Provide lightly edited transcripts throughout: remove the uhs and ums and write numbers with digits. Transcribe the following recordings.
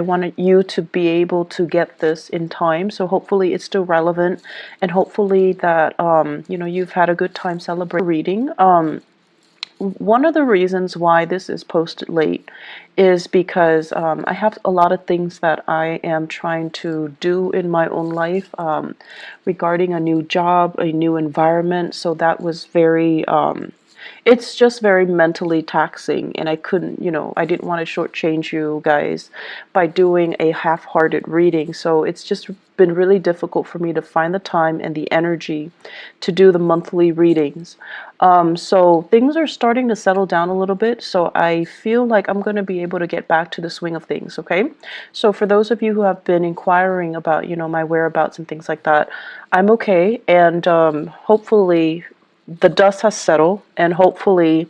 I wanted you to be able to get this in time, so hopefully it's still relevant, and hopefully that you know, you've had a good time celebrating reading. One of the reasons why this is posted late is because I have a lot of things that I am trying to do in my own life regarding a new job, a new environment. So that was very, it's just very mentally taxing, and I couldn't, you know, I didn't want to shortchange you guys by doing a half-hearted reading. So it's just been really difficult for me to find the time and the energy to do the monthly readings. So things are starting to settle down a little bit, so I feel like I'm going to be able to get back to the swing of things, okay? So for those of you who have been inquiring about, you know, my whereabouts and things like that, I'm okay, and hopefully the dust has settled, and hopefully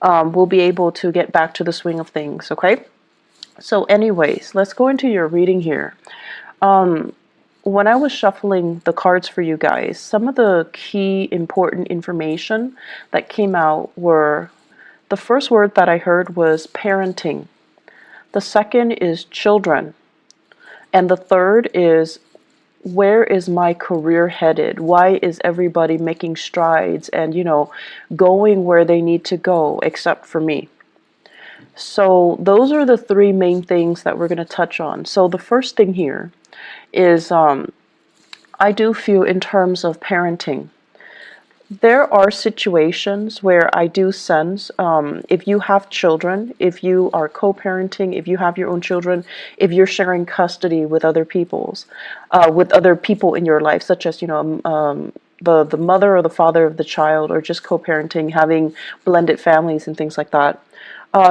we'll be able to get back to the swing of things, okay? So anyways, let's go into your reading here. When I was shuffling the cards for you guys, some of the key important information that came out were, the first word that I heard was parenting. The second is children. And the third is, where is my career headed? Why is everybody making strides and, you know, going where they need to go except for me? So those are the three main things that we're going to touch on. So the first thing here is I do feel in terms of parenting, there are situations where I do sense if you have children, if you are co-parenting, if you have your own children, if you're sharing custody with other with other people in your life, such as, you know, the mother or the father of the child, or just co-parenting, having blended families and things like that.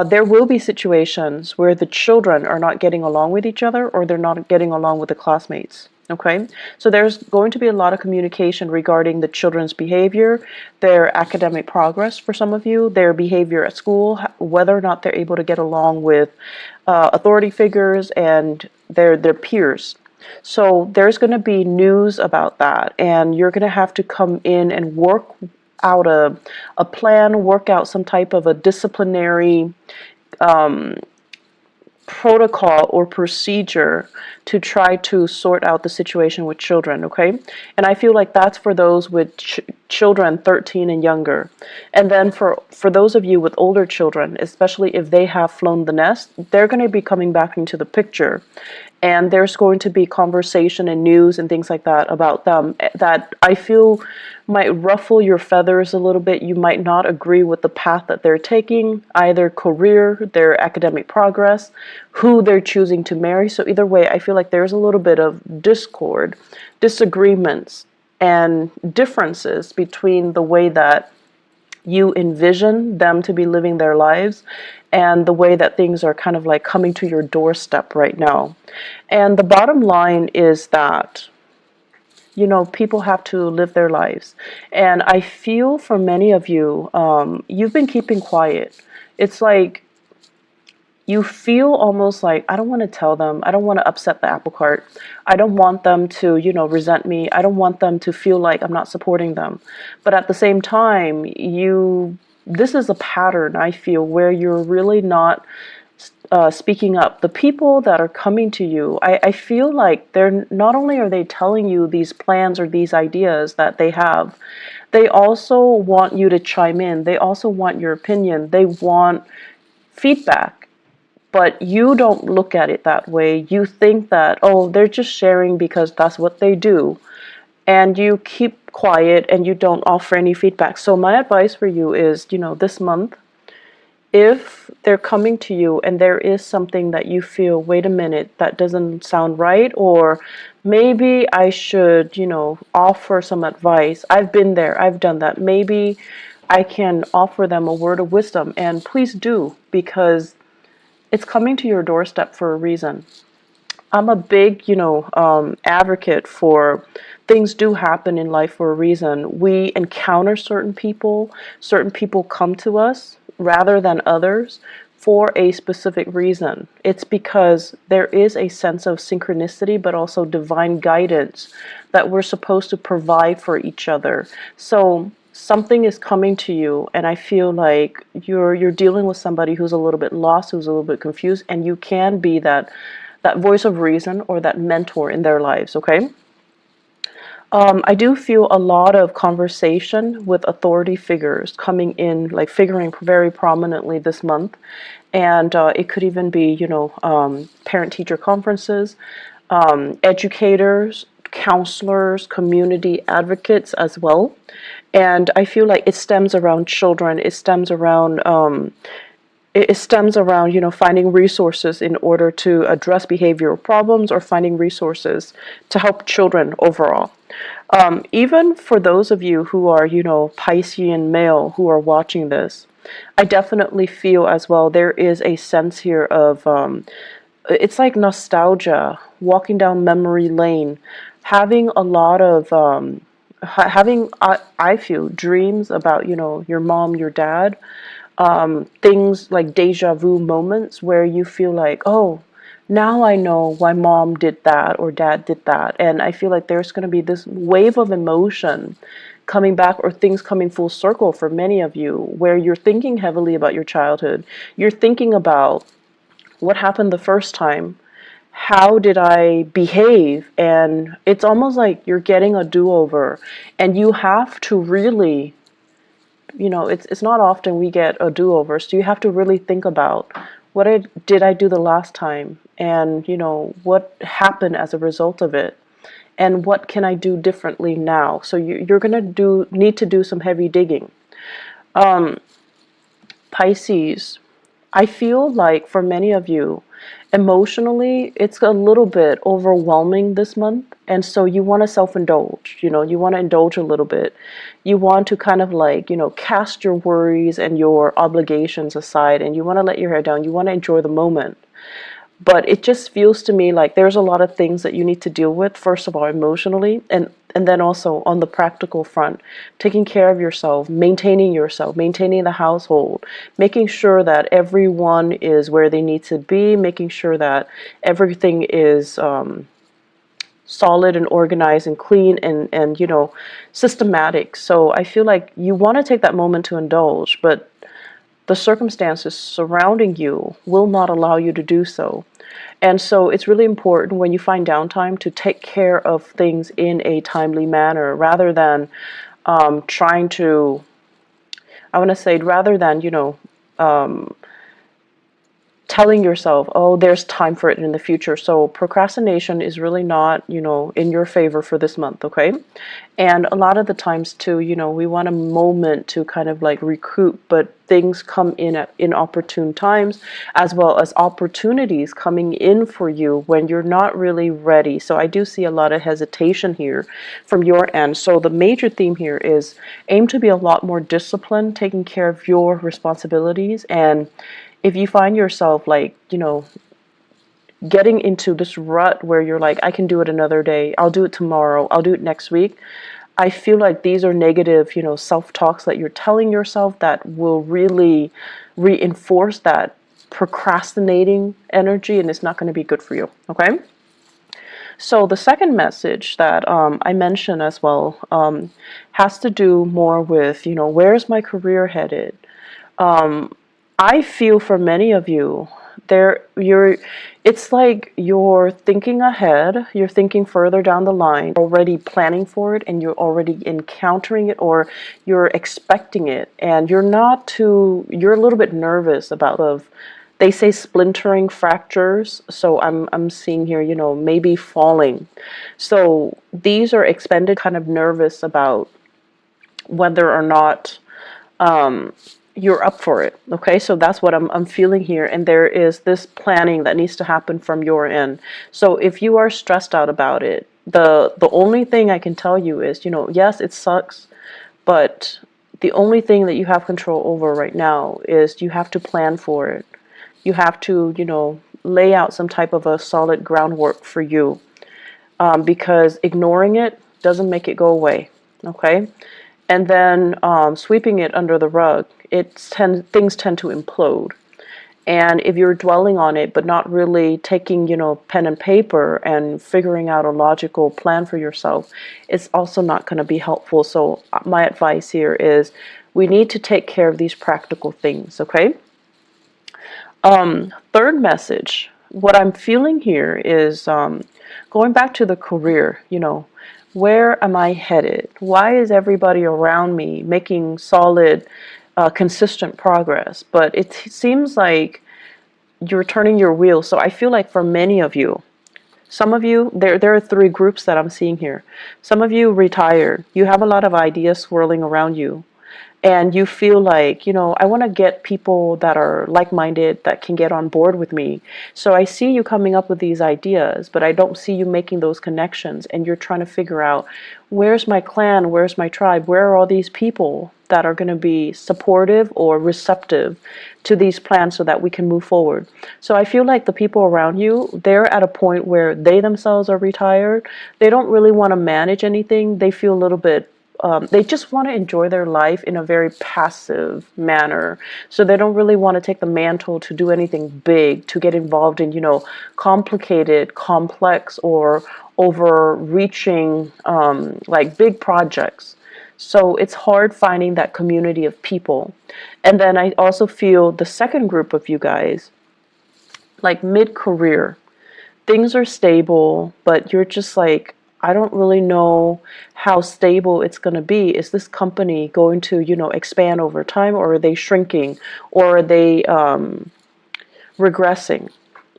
There will be situations where the children are not getting along with each other, or they're not getting along with the classmates. Okay, so there's going to be a lot of communication regarding the children's behavior, their academic progress for some of you, their behavior at school, whether or not they're able to get along with authority figures and their peers. So there's going to be news about that, and you're going to have to come in and work out a plan, work out some type of a disciplinary protocol or procedure to try to sort out the situation with children, okay? And I feel like that's for those with children 13 and younger. And then for those of you with older children, especially if they have flown the nest, they're going to be coming back into the picture. And there's going to be conversation and news and things like that about them that I feel might ruffle your feathers a little bit. You might not agree with the path that they're taking, either career, their academic progress, who they're choosing to marry. So either way, I feel like there's a little bit of discord, disagreements, and differences between the way that you envision them to be living their lives and the way that things are kind of like coming to your doorstep right now. And the bottom line is that, you know, people have to live their lives. And I feel for many of you, you've been keeping quiet. It's like you feel almost like, I don't want to tell them. I don't want to upset the apple cart. I don't want them to, you know, resent me. I don't want them to feel like I'm not supporting them. But at the same time, this is a pattern, I feel, where you're really not speaking up. The people that are coming to you, I feel like they're not only are they telling you these plans or these ideas that they have, they also want you to chime in. They also want your opinion. They want feedback. But you don't look at it that way. You think that, oh, they're just sharing because that's what they do. And you keep quiet and you don't offer any feedback. So my advice for you is, you know, this month, if they're coming to you and there is something that you feel, wait a minute, that doesn't sound right, or maybe I should, you know, offer some advice. I've been there. I've done that. Maybe I can offer them a word of wisdom. And please do, because it's coming to your doorstep for a reason. I'm a big, you know, advocate for things do happen in life for a reason. We encounter certain people come to us rather than others for a specific reason. It's because there is a sense of synchronicity, but also divine guidance that we're supposed to provide for each other. So something is coming to you, and I feel like you're dealing with somebody who's a little bit lost, who's a little bit confused, and you can be that that voice of reason or that mentor in their lives, okay? I do feel a lot of conversation with authority figures coming in, like figuring very prominently this month. And it could even be, parent-teacher conferences, educators, counselors, community advocates as well. And I feel like it stems around children. It stems around, finding resources in order to address behavioral problems or finding resources to help children overall. Even for those of you who are, Piscean male who are watching this, I definitely feel as well there is a sense here of, it's like nostalgia, walking down memory lane, having a lot of, having, I feel, dreams about, your mom, your dad, things like deja vu moments where you feel like, oh, now I know why mom did that or dad did that. And I feel like there's going to be this wave of emotion coming back, or things coming full circle for many of you, where you're thinking heavily about your childhood. You're thinking about what happened the first time. How did I behave? And it's almost like you're getting a do-over, and you have to really, it's not often we get a do-over, so you have to really think about did I do the last time, and what happened as a result of it, and what can I do differently now. So you're gonna need to do some heavy digging. Pisces, I feel like for many of you, emotionally, it's a little bit overwhelming this month. And so you want to self-indulge, you want to indulge a little bit. You want to kind of like, cast your worries and your obligations aside, and you want to let your hair down. You want to enjoy the moment. But it just feels to me like there's a lot of things that you need to deal with, first of all, emotionally, and then also on the practical front, taking care of yourself, maintaining the household, making sure that everyone is where they need to be, making sure that everything is solid and organized and clean and systematic. So I feel like you want to take that moment to indulge, but the circumstances surrounding you will not allow you to do so. And so it's really important when you find downtime to take care of things in a timely manner, rather than trying to, I want to say, rather than, telling yourself, oh, there's time for it in the future. So procrastination is really not, in your favor for this month, okay? And a lot of the times too, we want a moment to kind of like recoup, but things come in at inopportune times, as well as opportunities coming in for you when you're not really ready. So I do see a lot of hesitation here from your end. So the major theme here is aim to be a lot more disciplined, taking care of your responsibilities. And if you find yourself like, getting into this rut where you're like, I can do it another day, I'll do it tomorrow, I'll do it next week, I feel like these are negative, self-talks that you're telling yourself that will really reinforce that procrastinating energy, and it's not going to be good for you, okay? So the second message that I mentioned as well has to do more with, where's my career headed? I feel for many of you, it's like you're thinking ahead, you're thinking further down the line, already planning for it, and you're already encountering it, or you're expecting it, and you're a little bit nervous about they say splintering fractures, so I'm seeing here, maybe falling. So these are expended, kind of nervous about whether or not you're up for it. Okay, so that's what I'm feeling here, and there is this planning that needs to happen from your end. So if you are stressed out about it, the only thing I can tell you is, yes, it sucks, but the only thing that you have control over right now is you have to plan for it. You have to, lay out some type of a solid groundwork for you, because ignoring it doesn't make it go away. Okay. And then sweeping it under the rug, things tend to implode. And if you're dwelling on it but not really taking, pen and paper and figuring out a logical plan for yourself, it's also not going to be helpful. So my advice here is we need to take care of these practical things, okay? Third message what I'm feeling here is going back to the career, where am I headed? Why is everybody around me making solid, consistent progress? But it seems like you're turning your wheel. So I feel like for many of you, some of you, there are three groups that I'm seeing here. Some of you retired. You have a lot of ideas swirling around you. And you feel like, I want to get people that are like-minded that can get on board with me. So I see you coming up with these ideas, but I don't see you making those connections. And you're trying to figure out, where's my clan? Where's my tribe? Where are all these people that are going to be supportive or receptive to these plans so that we can move forward? So I feel like the people around you, they're at a point where they themselves are retired. They don't really want to manage anything. They feel a little bit they just want to enjoy their life in a very passive manner. So they don't really want to take the mantle to do anything big, to get involved in, complicated, complex, or overreaching, like big projects. So it's hard finding that community of people. And then I also feel the second group of you guys, like mid-career, things are stable, but you're just like, I don't really know how stable it's going to be. Is this company going to, expand over time, or are they shrinking, or are they regressing?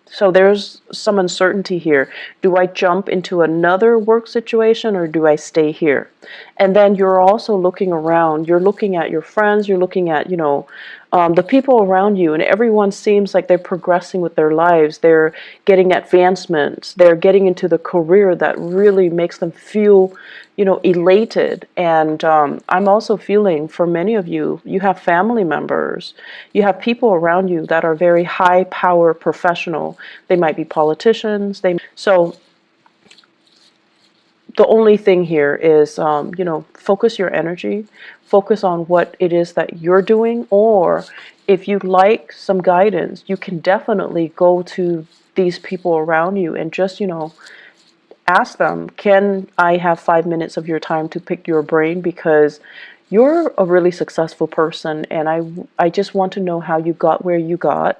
So there's some uncertainty here. Do I jump into another work situation, or do I stay here? And then you're also looking around. You're looking at your friends. You're looking at, the people around you, and everyone seems like they're progressing with their lives. They're getting advancements. They're getting into the career that really makes them feel, elated. And I'm also feeling, for many of you, you have family members. You have people around you that are very high power professional. They might be politicians. So the only thing here is, focus your energy, focus on what it is that you're doing, or if you'd like some guidance, you can definitely go to these people around you and just, ask them, can I have 5 minutes of your time to pick your brain? Because you're a really successful person, and I just want to know how you got where you got,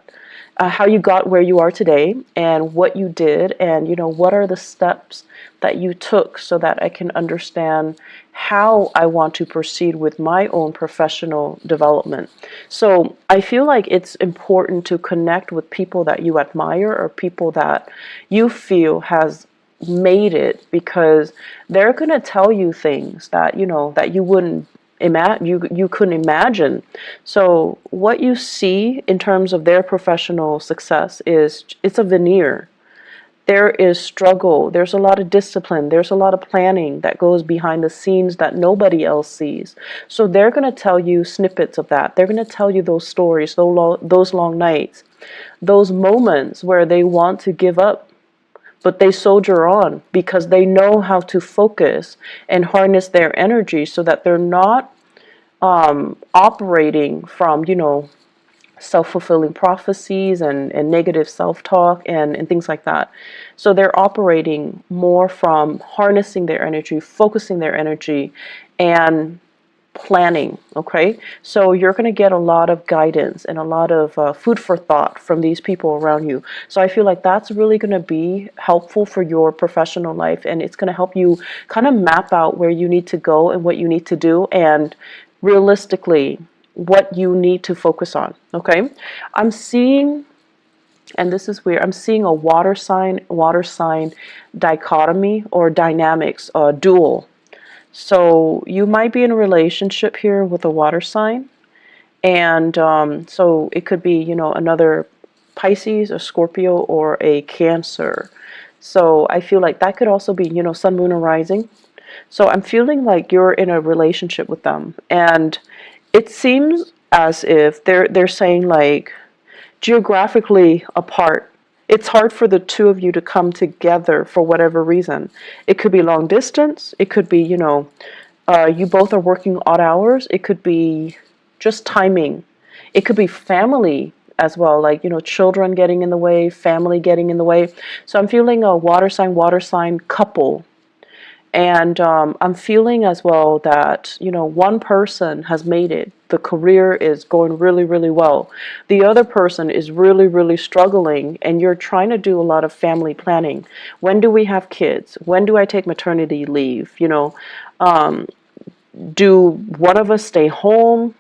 how you got where you are today, and what you did, and what are the steps that you took, so that I can understand how I want to proceed with my own professional development. So I feel like it's important to connect with people that you admire, or people that you feel has made it, because they're going to tell you things that that you wouldn't imagine, you couldn't imagine. So what you see in terms of their professional success is, it's a veneer. There is struggle, there's a lot of discipline, there's a lot of planning that goes behind the scenes that nobody else sees. So they're going to tell you snippets of that. They're going to tell you those stories, those long nights, those moments where they want to give up, but they soldier on because they know how to focus and harness their energy, so that they're not operating from, self-fulfilling prophecies and negative self-talk and things like that. So they're operating more from harnessing their energy, focusing their energy, and planning. Okay, so you're going to get a lot of guidance and a lot of food for thought from these people around you. So I feel like that's really going to be helpful for your professional life, and it's going to help you kind of map out where you need to go and what you need to do, and realistically what you need to focus on. Okay, I'm seeing, and this is weird, I'm seeing a water sign dichotomy or dynamics, dual. So you might be in a relationship here with a water sign, and so it could be, another Pisces, a Scorpio, or a Cancer. So I feel like that could also be, Sun, Moon, or Rising. So I'm feeling like you're in a relationship with them, and it seems as if they're saying, like, geographically apart. It's hard for the two of you to come together for whatever reason. It could be long distance. It could be, you both are working odd hours. It could be just timing. It could be family as well, like, children getting in the way, family getting in the way. So I'm feeling a water sign couple. And I'm feeling as well that, one person has made it. The career is going really, really well. The other person is really, really struggling, and you're trying to do a lot of family planning. When do we have kids? When do I take maternity leave? Do one of us stay home?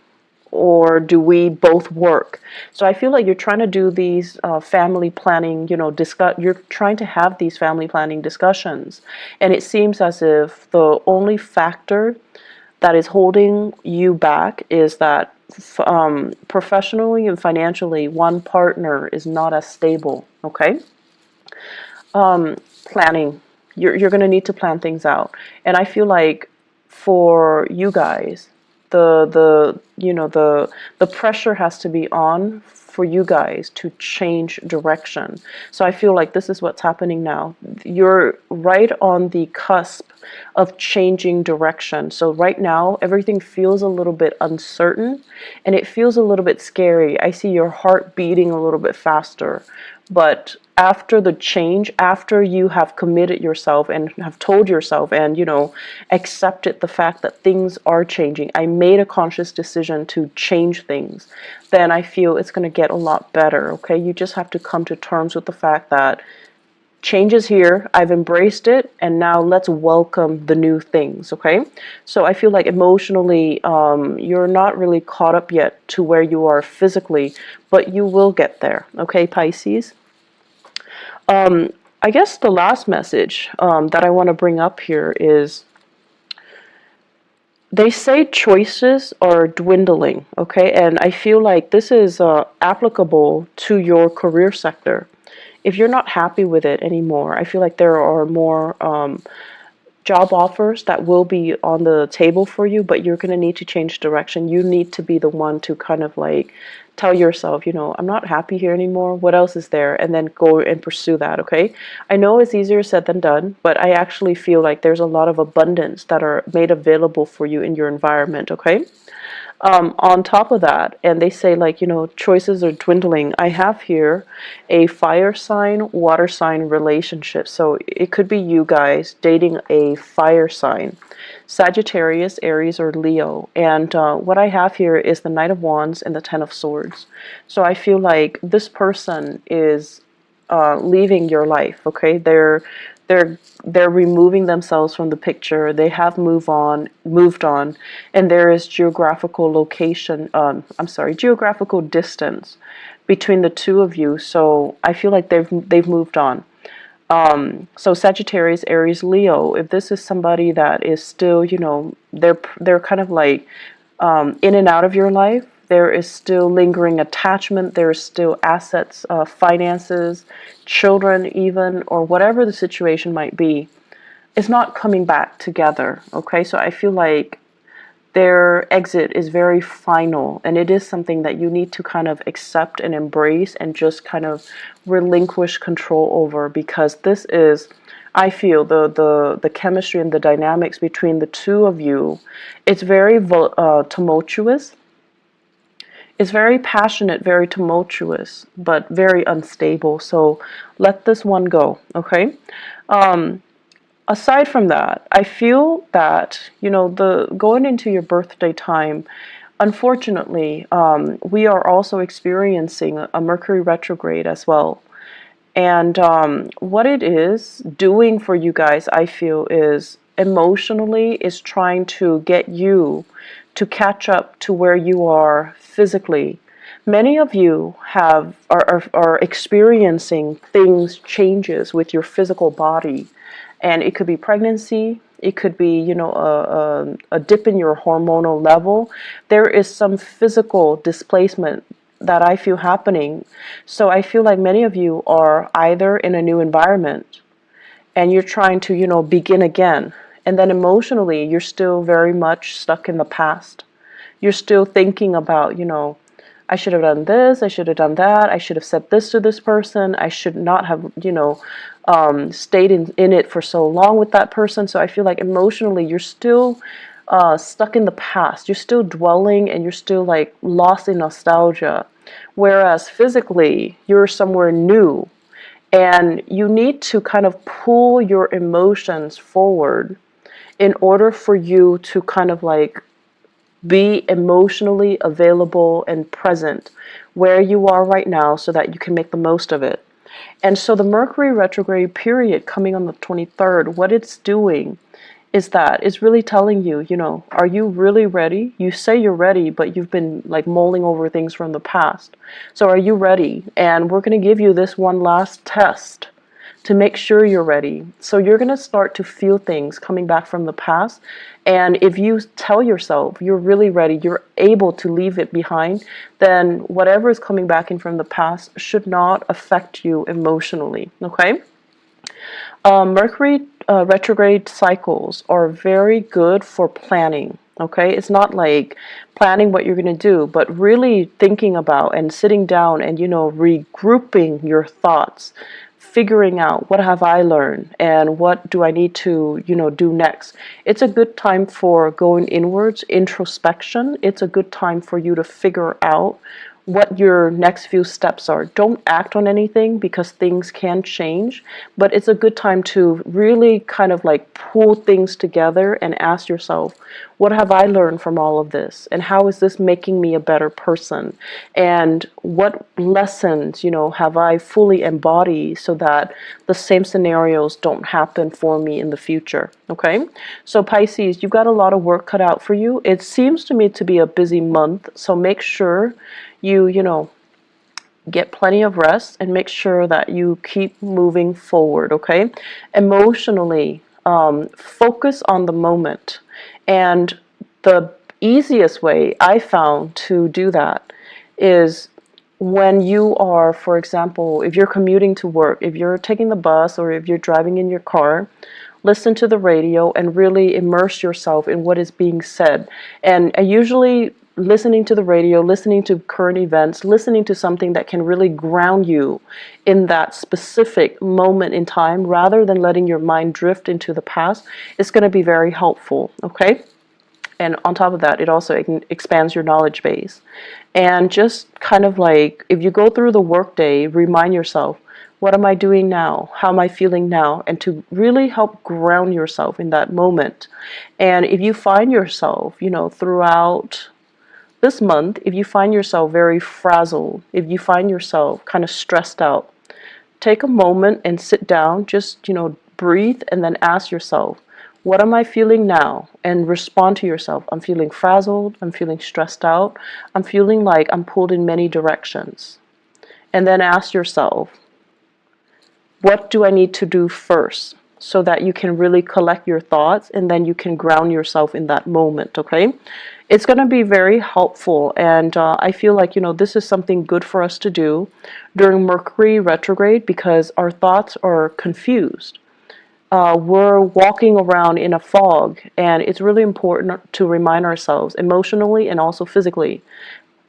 Or do we both work? So I feel like you're trying to do these family planning, you're trying to have these family planning discussions. And it seems as if the only factor that is holding you back is that professionally and financially, one partner is not as stable, okay? Planning. You're going to need to plan things out. And I feel like for you guys, the pressure has to be on for you guys to change direction. So I feel like this is what's happening now. You're right on the cusp of changing direction. So right now everything feels a little bit uncertain and it feels a little bit scary. I see your heart beating a little bit faster. But after the change, after you have committed yourself and have told yourself and, accepted the fact that things are changing, I made a conscious decision to change things, then I feel it's going to get a lot better, okay? You just have to come to terms with the fact that change is here, I've embraced it, and now let's welcome the new things, okay? So I feel like emotionally, you're not really caught up yet to where you are physically, but you will get there, okay, Pisces? I guess the last message that I want to bring up here is they say choices are dwindling, okay? And I feel like this is applicable to your career sector. If you're not happy with it anymore, I feel like there are more job offers that will be on the table for you, but you're going to need to change direction. You need to be the one to kind of like tell yourself, I'm not happy here anymore. What else is there? And then go and pursue that, okay? I know it's easier said than done, but I actually feel like there's a lot of abundance that are made available for you in your environment, okay? On top of that, and they say like, choices are dwindling. I have here a fire sign, water sign relationship. So it could be you guys dating a fire sign, Sagittarius, Aries, or Leo. And what I have here is the Knight of Wands and the Ten of Swords. So I feel like this person is leaving your life, okay? They're removing themselves from the picture. They have moved on, and there is geographical distance between the two of you. So I feel like they've moved on. So Sagittarius, Aries, Leo, if this is somebody that is still, they're kind of like in and out of your life, there is still lingering attachment, there is still assets, finances, children even, or whatever the situation might be, it's not coming back together, okay? So I feel like their exit is very final, and it is something that you need to kind of accept and embrace and just kind of relinquish control over, because this is, I feel, the chemistry and the dynamics between the two of you, it's very tumultuous. It's very passionate, very tumultuous, but very unstable. So let this one go, okay? Aside from that, I feel that, the going into your birthday time, unfortunately, we are also experiencing a Mercury retrograde as well. And what it is doing for you guys, I feel, is emotionally is trying to get you to catch up to where you are physically. Many of you are experiencing changes with your physical body, and it could be pregnancy. It could be, a dip in your hormonal level. There is some physical displacement that I feel happening. So I feel like many of you are either in a new environment and you're trying to, begin again. And then emotionally, you're still very much stuck in the past. You're still thinking about, I should have done this, I should have done that, I should have said this to this person, I should not have, stayed in it for so long with that person. So I feel like emotionally, you're still stuck in the past. You're still dwelling and you're still like lost in nostalgia. Whereas physically, you're somewhere new. And you need to kind of pull your emotions forward in order for you to kind of like be emotionally available and present where you are right now so that you can make the most of it. And so the Mercury retrograde period coming on the 23rd, what it's doing is that it's really telling you, you know, are you really ready? You say you're ready, but you've been like mulling over things from the past. So are you ready? And we're going to give you this one last test to make sure you're ready. So you're going to start to feel things coming back from the past. And if you tell yourself you're really ready, you're able to leave it behind, then whatever is coming back in from the past should not affect you emotionally. Okay? Mercury retrograde cycles are very good for planning. Okay, it's not like planning what you're going to do, but really thinking about and sitting down and, you know, regrouping your thoughts, figuring out what have I learned and what do I need to, you know, do next. It's a good time for going inwards, introspection. It's a good time for you to figure out what your next few steps are. Don't act on anything because things can change, but it's a good time to really kind of like pull things together and ask yourself, what have I learned from all of this? And how is this making me a better person? And what lessons, you know, have I fully embodied so that the same scenarios don't happen for me in the future? Okay? So Pisces, you've got a lot of work cut out for you. It seems to me to be a busy month, so make sure you know, get plenty of rest and make sure that you keep moving forward, okay? Emotionally, focus on the moment. And the easiest way I found to do that is when you are, for example, if you're commuting to work, if you're taking the bus or if you're driving in your car, listen to the radio and really immerse yourself in what is being said. And I usually listening to the radio, listening to current events, listening to something that can really ground you in that specific moment in time rather than letting your mind drift into the past is going to be very helpful, okay? And on top of that, it also expands your knowledge base. And just kind of like, if you go through the workday, remind yourself, what am I doing now? How am I feeling now? And to really help ground yourself in that moment. And if you find yourself, you know, throughout this month, if you find yourself very frazzled, if you find yourself kind of stressed out, take a moment and sit down, just, you know, breathe and then ask yourself, what am I feeling now? And respond to yourself. I'm feeling frazzled. I'm feeling stressed out. I'm feeling like I'm pulled in many directions. And then ask yourself, what do I need to do first? So that you can really collect your thoughts and then you can ground yourself in that moment, okay? It's going to be very helpful, and I feel like, you know, this is something good for us to do during Mercury retrograde because our thoughts are confused. We're walking around in a fog, and it's really important to remind ourselves emotionally and also physically,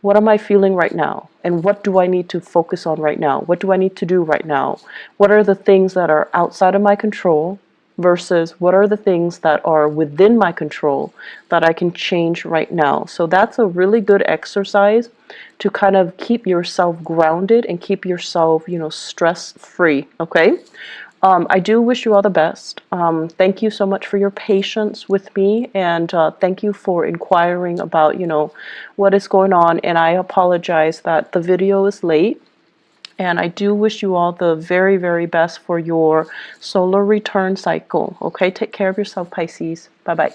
what am I feeling right now? And what do I need to focus on right now? What do I need to do right now? What are the things that are outside of my control versus what are the things that are within my control that I can change right now? So that's a really good exercise to kind of keep yourself grounded and keep yourself, you know, stress free, okay? I do wish you all the best. Thank you so much for your patience with me, and thank you for inquiring about, you know, what is going on. And I apologize that the video is late. And I do wish you all the very, very best for your solar return cycle. Okay, take care of yourself, Pisces. Bye-bye.